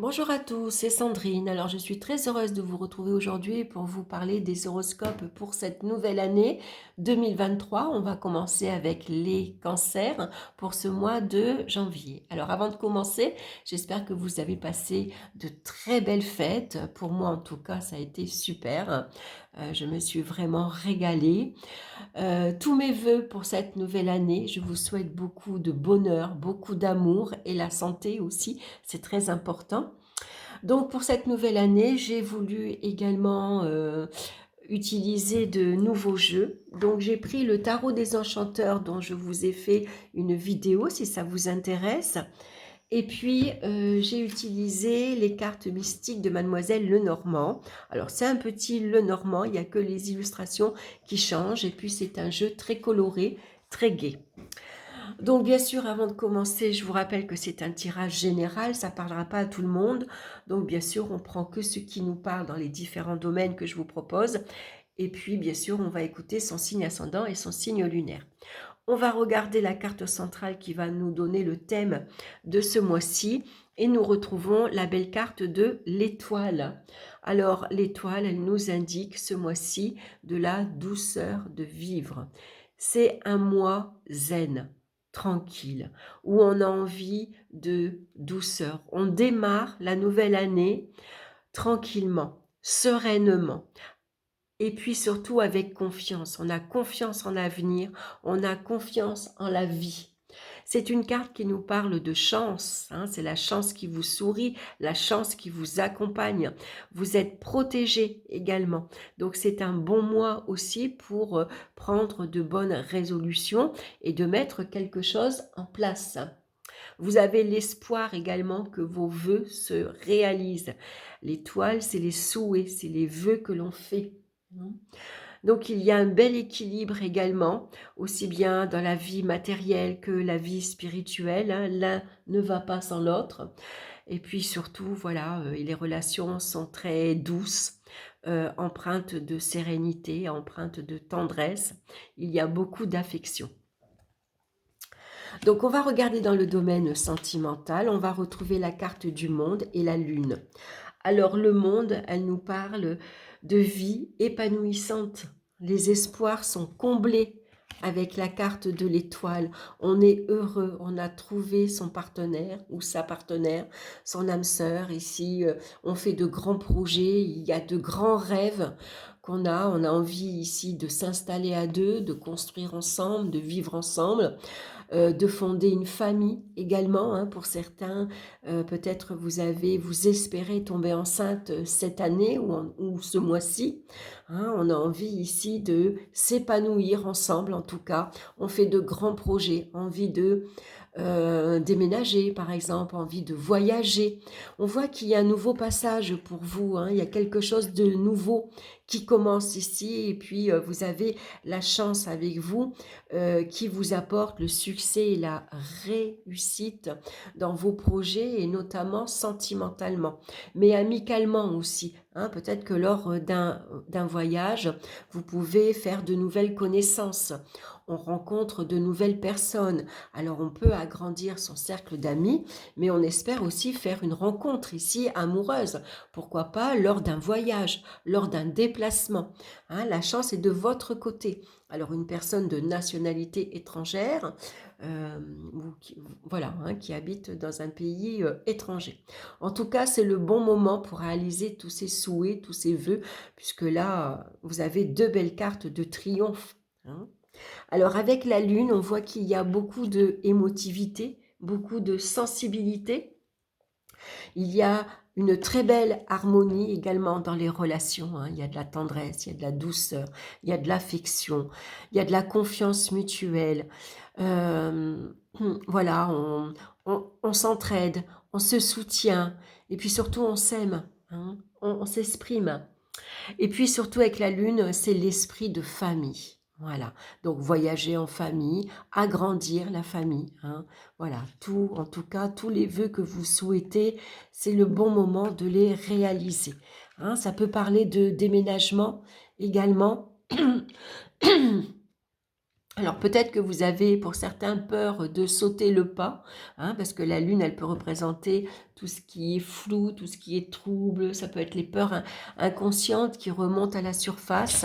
Bonjour à tous, c'est Sandrine. Alors, je suis très heureuse de vous retrouver aujourd'hui pour vous parler des horoscopes pour cette nouvelle année 2023. On va commencer avec les cancers pour ce mois de janvier. Alors, avant de commencer, j'espère que vous avez passé de très belles fêtes. Pour moi, en tout cas, ça a été super. Je me suis vraiment régalée. Tous mes vœux pour cette nouvelle année. Je vous souhaite beaucoup de bonheur, beaucoup d'amour et la santé aussi, c'est très important. Donc pour cette nouvelle année, j'ai voulu également utiliser de nouveaux jeux. Donc j'ai pris le tarot des enchanteurs dont je vous ai fait une vidéo si ça vous intéresse. Et puis j'ai utilisé les cartes mystiques de Mademoiselle Lenormand. Alors c'est un petit Lenormand, il n'y a que les illustrations qui changent. Et puis c'est un jeu très coloré, très gai. Donc bien sûr, avant de commencer, je vous rappelle que c'est un tirage général, ça ne parlera pas à tout le monde. Donc bien sûr, on prend que ce qui nous parle dans les différents domaines que je vous propose. Et puis bien sûr, on va écouter son signe ascendant et son signe lunaire. On va regarder la carte centrale qui va nous donner le thème de ce mois-ci. Et nous retrouvons la belle carte de l'étoile. Alors l'étoile, elle nous indique ce mois-ci de la douceur de vivre. C'est un mois zen, tranquille, où on a envie de douceur. On démarre la nouvelle année tranquillement, sereinement. Et puis surtout avec confiance. On a confiance en l'avenir, on a confiance en la vie. C'est une carte qui nous parle de chance, hein, c'est la chance qui vous sourit, la chance qui vous accompagne. Vous êtes protégé également. Donc c'est un bon mois aussi pour prendre de bonnes résolutions et de mettre quelque chose en place. Vous avez l'espoir également que vos vœux se réalisent. L'étoile, c'est les souhaits, c'est les vœux que l'on fait. Donc il y a un bel équilibre également, aussi bien dans la vie matérielle que la vie spirituelle. Hein. L'un ne va pas sans l'autre. Et puis surtout, voilà, les relations sont très douces, empreintes de sérénité, empreintes de tendresse. Il y a beaucoup d'affection. Donc on va regarder dans le domaine sentimental, on va retrouver la carte du monde et la lune. Alors le monde, elle nous parle de vie épanouissante. Les espoirs sont comblés avec la carte de l'étoile. On est heureux, on a trouvé son partenaire ou sa partenaire, son âme sœur. Ici, on fait de grands projets, il y a de grands rêves qu'on a. On a envie ici de s'installer à deux, de construire ensemble, de vivre ensemble, de fonder une famille également, hein, pour certains. Peut-être vous espérez tomber enceinte cette année ou ce mois-ci. Hein, on a envie ici de s'épanouir ensemble, en tout cas. On fait de grands projets, envie de déménager par exemple, envie de voyager. On voit qu'il y a un nouveau passage pour vous, hein, il y a quelque chose de nouveau qui commence ici et puis vous avez la chance avec vous qui vous apporte le succès et la réussite dans vos projets et notamment sentimentalement, mais amicalement aussi. Hein, peut-être que lors d'un voyage, vous pouvez faire de nouvelles connaissances. On rencontre de nouvelles personnes. Alors on peut agrandir son cercle d'amis, mais on espère aussi faire une rencontre ici amoureuse. Pourquoi pas lors d'un voyage, lors d'un déplacement. Hein, la chance est de votre côté. Alors une personne de nationalité étrangère, ou voilà, hein, qui habite dans un pays étranger. En tout cas, c'est le bon moment pour réaliser tous ces souhaits, tous ces vœux, puisque là, vous avez deux belles cartes de triomphe. Hein. Alors avec la lune, on voit qu'il y a beaucoup de émotivité, beaucoup de sensibilité. Il y a une très belle harmonie également dans les relations. Hein. Il y a de la tendresse, il y a de la douceur, il y a de l'affection, il y a de la confiance mutuelle. Euh, voilà, on s'entraide, on se soutient et puis surtout on s'aime, hein. On s'exprime. Et puis surtout avec la lune, c'est l'esprit de famille. Voilà, donc voyager en famille, agrandir la famille. Hein. Voilà, tout, en tout cas, tous les vœux que vous souhaitez, c'est le bon moment de les réaliser. Hein. Ça peut parler de déménagement également. Alors peut-être que vous avez pour certains peur de sauter le pas, hein, parce que la lune, elle peut représenter tout ce qui est flou, tout ce qui est trouble, ça peut être les peurs inconscientes qui remontent à la surface,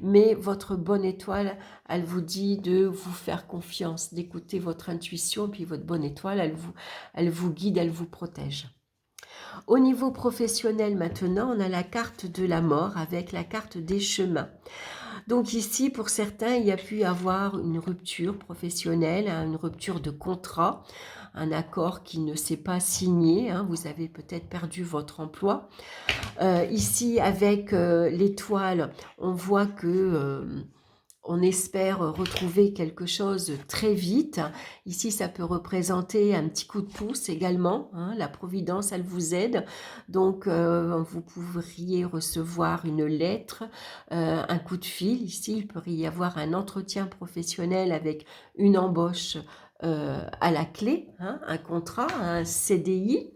mais votre bonne étoile, elle vous dit de vous faire confiance, d'écouter votre intuition, puis votre bonne étoile, elle vous guide, elle vous protège. Au niveau professionnel maintenant, on a la carte de la mort avec la carte des chemins. Donc ici, pour certains, il y a pu y avoir une rupture professionnelle, hein, une rupture de contrat, un accord qui ne s'est pas signé, hein, vous avez peut-être perdu votre emploi. Ici, avec l'étoile, on voit que on espère retrouver quelque chose très vite. Ici, ça peut représenter un petit coup de pouce également, hein. La Providence, elle vous aide. Donc, vous pourriez recevoir une lettre, un coup de fil. Ici, il pourrait y avoir un entretien professionnel avec une embauche à la clé, hein, un contrat, un CDI.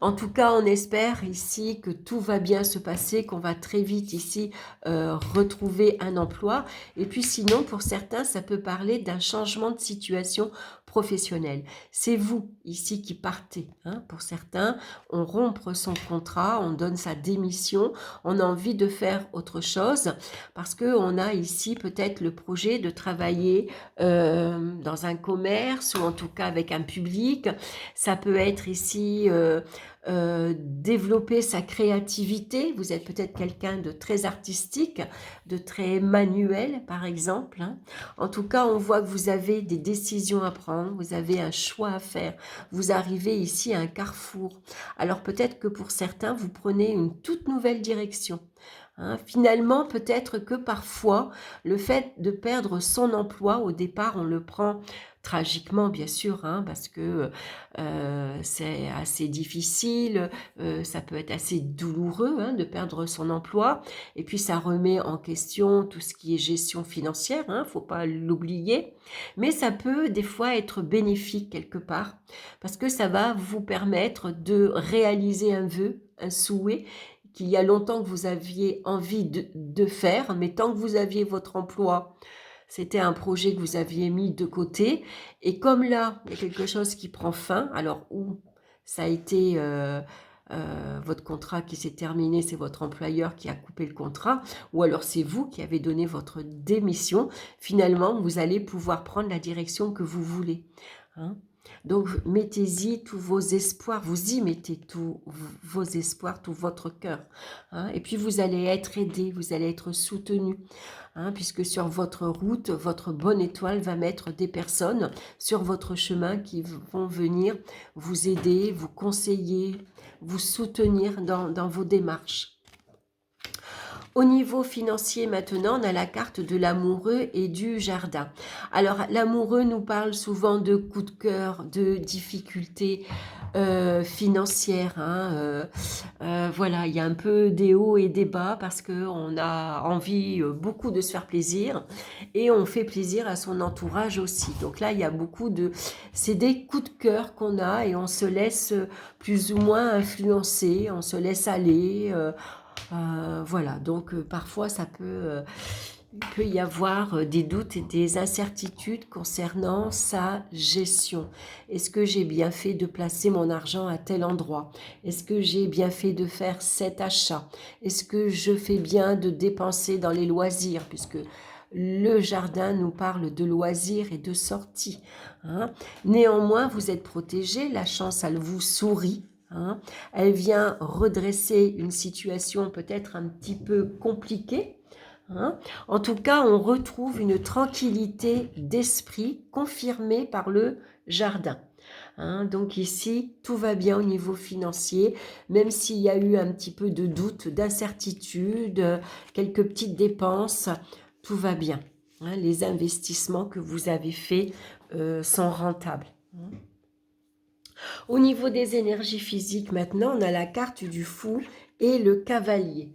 En tout cas, on espère ici que tout va bien se passer, qu'on va très vite ici retrouver un emploi. Et puis sinon, pour certains, ça peut parler d'un changement de situation professionnelle. C'est vous ici qui partez, hein. Pour certains, on rompt son contrat, on donne sa démission, on a envie de faire autre chose parce qu'on a ici peut-être le projet de travailler dans un commerce ou en tout cas avec un public. Ça peut être ici développer sa créativité. Vous êtes peut-être quelqu'un de très artistique, de très manuel, par exemple, hein. En tout cas, on voit que vous avez des décisions à prendre, vous avez un choix à faire. Vous arrivez ici à un carrefour. Alors peut-être que pour certains, vous prenez une toute nouvelle direction, hein. Finalement, peut-être que parfois, le fait de perdre son emploi, au départ, on le prend tragiquement, bien sûr, hein, parce que c'est assez difficile, ça peut être assez douloureux, hein, de perdre son emploi. Et puis, ça remet en question tout ce qui est gestion financière, hein, faut pas l'oublier. Mais ça peut des fois être bénéfique quelque part, parce que ça va vous permettre de réaliser un vœu, un souhait qu'il y a longtemps que vous aviez envie de faire, mais tant que vous aviez votre emploi, c'était un projet que vous aviez mis de côté. Et comme là, il y a quelque chose qui prend fin, alors où ça a été votre contrat qui s'est terminé, c'est votre employeur qui a coupé le contrat, ou alors c'est vous qui avez donné votre démission, finalement, vous allez pouvoir prendre la direction que vous voulez, hein. Donc, mettez-y tous vos espoirs, vous y mettez tous vos espoirs, tout votre cœur, hein. Et puis, vous allez être aidé, vous allez être soutenu, hein, puisque sur votre route, votre bonne étoile va mettre des personnes sur votre chemin qui vont venir vous aider, vous conseiller, vous soutenir dans vos démarches. Au niveau financier maintenant, on a la carte de l'amoureux et du jardin. Alors l'amoureux nous parle souvent de coups de cœur, de difficultés financières, hein. Voilà, il y a un peu des hauts et des bas parce qu'on a envie beaucoup de se faire plaisir et on fait plaisir à son entourage aussi. Donc là, il y a beaucoup de... C'est des coups de cœur qu'on a et on se laisse plus ou moins influencer, on se laisse aller. Voilà, donc parfois il peut y avoir des doutes et des incertitudes concernant sa gestion. Est-ce que j'ai bien fait de placer mon argent à tel endroit? Est-ce que j'ai bien fait de faire cet achat? Est-ce que je fais bien de dépenser dans les loisirs? Puisque le jardin nous parle de loisirs et de sorties, hein. Néanmoins, vous êtes protégé, la chance, elle vous sourit, hein. Elle vient redresser une situation peut-être un petit peu compliquée, hein. En tout cas, on retrouve une tranquillité d'esprit confirmée par le jardin, hein. Donc ici, tout va bien au niveau financier, même s'il y a eu un petit peu de doute, d'incertitude, quelques petites dépenses, tout va bien, hein. Les investissements que vous avez faits sont rentables, hein. Au niveau des énergies physiques, maintenant, on a la carte du fou et le cavalier.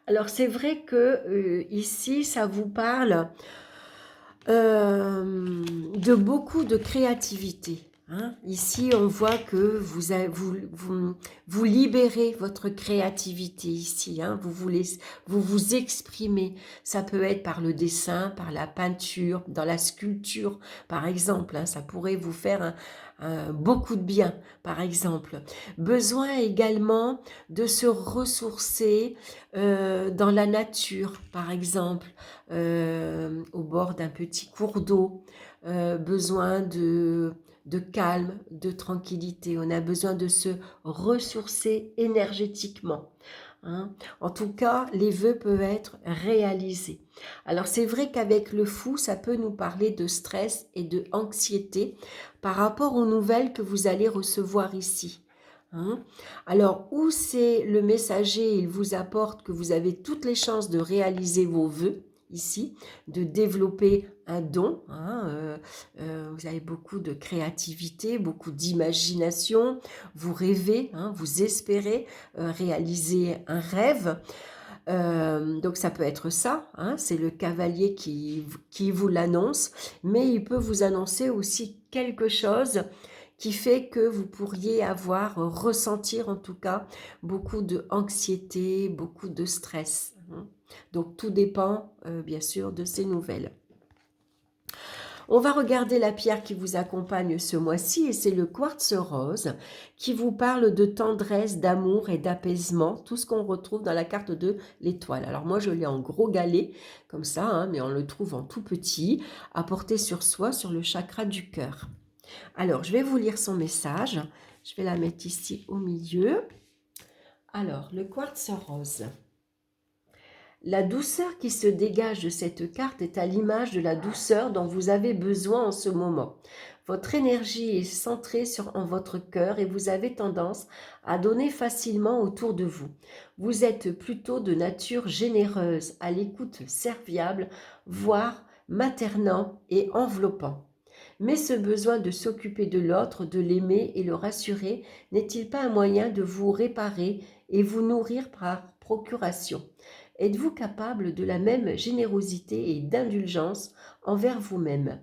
Alors, c'est vrai que ici, ça vous parle de beaucoup de créativité, Hein. Ici, on voit que vous libérez votre créativité ici. Hein. Vous vous exprimez. Ça peut être par le dessin, par la peinture, dans la sculpture, par exemple. Hein. Ça pourrait vous faire beaucoup de bien, par exemple. Besoin également de se ressourcer dans la nature, par exemple, au bord d'un petit cours d'eau. Besoin de calme, de tranquillité. On a besoin de se ressourcer énergétiquement. Hein. En tout cas, les vœux peuvent être réalisés. Alors c'est vrai qu'avec le fou, ça peut nous parler de stress et de anxiété par rapport aux nouvelles que vous allez recevoir ici. Hein. Alors, où c'est le messager, il vous apporte que vous avez toutes les chances de réaliser vos vœux, ici, de développer un don. Hein, vous avez beaucoup de créativité, beaucoup d'imagination, vous rêvez, hein, vous espérez réaliser un rêve. Donc ça peut être ça, hein, c'est le cavalier qui vous l'annonce, mais il peut vous annoncer aussi quelque chose qui fait que vous pourriez ressentir en tout cas, beaucoup d'anxiété, beaucoup de stress. Hein. Donc tout dépend bien sûr de ces nouvelles. On va regarder la pierre qui vous accompagne ce mois-ci et c'est le quartz rose qui vous parle de tendresse, d'amour et d'apaisement, tout ce qu'on retrouve dans la carte de l'étoile. Alors moi je l'ai en gros galet comme ça, hein, mais on le trouve en tout petit, à porter sur soi, sur le chakra du cœur. Alors je vais vous lire son message, je vais la mettre ici au milieu. Alors le quartz rose. La douceur qui se dégage de cette carte est à l'image de la douceur dont vous avez besoin en ce moment. Votre énergie est centrée en votre cœur et vous avez tendance à donner facilement autour de vous. Vous êtes plutôt de nature généreuse, à l'écoute serviable, voire maternant et enveloppant. Mais ce besoin de s'occuper de l'autre, de l'aimer et le rassurer, n'est-il pas un moyen de vous réparer et vous nourrir par procuration ? Êtes-vous capable de la même générosité et d'indulgence envers vous-même?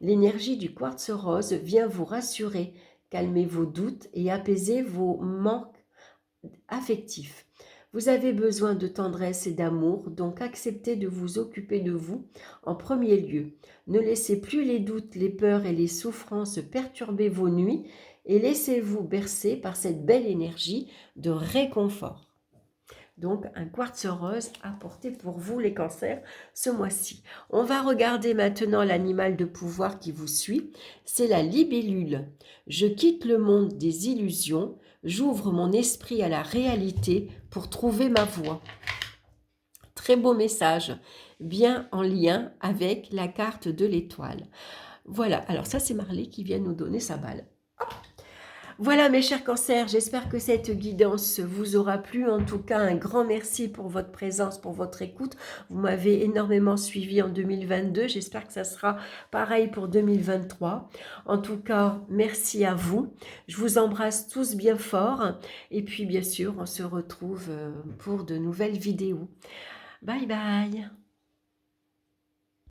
L'énergie du quartz rose vient vous rassurer, calmer vos doutes et apaiser vos manques affectifs. Vous avez besoin de tendresse et d'amour, donc acceptez de vous occuper de vous en premier lieu. Ne laissez plus les doutes, les peurs et les souffrances perturber vos nuits et laissez-vous bercer par cette belle énergie de réconfort. Donc, un quartz rose à porter pour vous, les cancers, ce mois-ci. On va regarder maintenant l'animal de pouvoir qui vous suit. C'est la libellule. Je quitte le monde des illusions. J'ouvre mon esprit à la réalité pour trouver ma voie. Très beau message, bien en lien avec la carte de l'étoile. Voilà, alors ça c'est Marley qui vient nous donner sa balle. Voilà mes chers cancers, j'espère que cette guidance vous aura plu. En tout cas, un grand merci pour votre présence, pour votre écoute. Vous m'avez énormément suivi en 2022. J'espère que ça sera pareil pour 2023. En tout cas, merci à vous. Je vous embrasse tous bien fort. Et puis, bien sûr, on se retrouve pour de nouvelles vidéos. Bye bye.